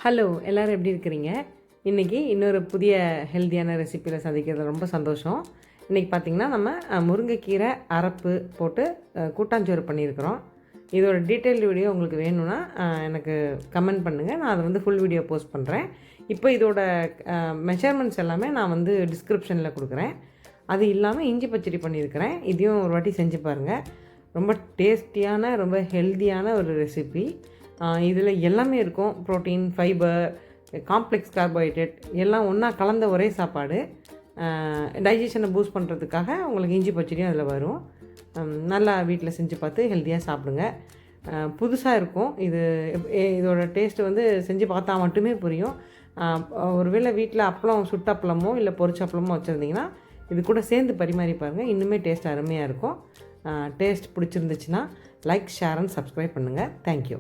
Hello, எல்லோரும் எப்படி இருக்கிறீங்க? இன்றைக்கி இன்னொரு புதிய ஹெல்த்தியான ரெசிப்பியில் சந்திக்கிறது ரொம்ப சந்தோஷம். இன்றைக்கி பார்த்திங்கன்னா நம்ம முருங்கைக்கீரை அரப்பு போட்டு கூட்டாஞ்சோறு பண்ணியிருக்கிறோம். இதோட டீட்டெயில்டு வீடியோ உங்களுக்கு வேணும்னா எனக்கு கமெண்ட் பண்ணுங்கள். நான் அதை ஃபுல் வீடியோ போஸ்ட் பண்ணுறேன். இப்போ இதோட மெஷர்மெண்ட்ஸ் எல்லாமே நான் டிஸ்கிரிப்ஷனில் கொடுக்குறேன். அது இல்லாமல் இஞ்சி பச்சடி பண்ணியிருக்கிறேன். இதையும் ஒரு வாட்டி செஞ்சு பாருங்கள். ரொம்ப டேஸ்டியான ரொம்ப ஹெல்த்தியான ஒரு ரெசிபி. இதில் எல்லாமே இருக்கும். ப்ரோட்டீன், ஃபைபர், காம்ப்ளெக்ஸ் கார்போஹைட்ரேட் எல்லாம் ஒன்றா கலந்த ஒரே சாப்பாடு. டைஜஷனை பூஸ்ட் பண்ணுறதுக்காக உங்களுக்கு இஞ்சி பச்சடியும் அதில் வரும். நல்லா வீட்டில் செஞ்சு பார்த்து ஹெல்த்தியாக சாப்பிடுங்க. புதுசாக இருக்கும் இது. இதோட டேஸ்ட்டு செஞ்சு பார்த்தா மட்டுமே புரியும். ஒருவேளை வீட்டில் அப்பளம், சுட்ட அப்பளமோ இல்லை பொரிச்ச அப்பளமோ வச்சுருந்திங்கன்னா இது கூட சேர்ந்து பரிமாறி பாருங்கள். இன்னுமே டேஸ்ட் அருமையாக இருக்கும். டேஸ்ட் பிடிச்சிருந்துச்சுன்னா லைக், ஷேர் அண்ட் சப்ஸ்கிரைப் பண்ணுங்கள். தேங்க்யூ.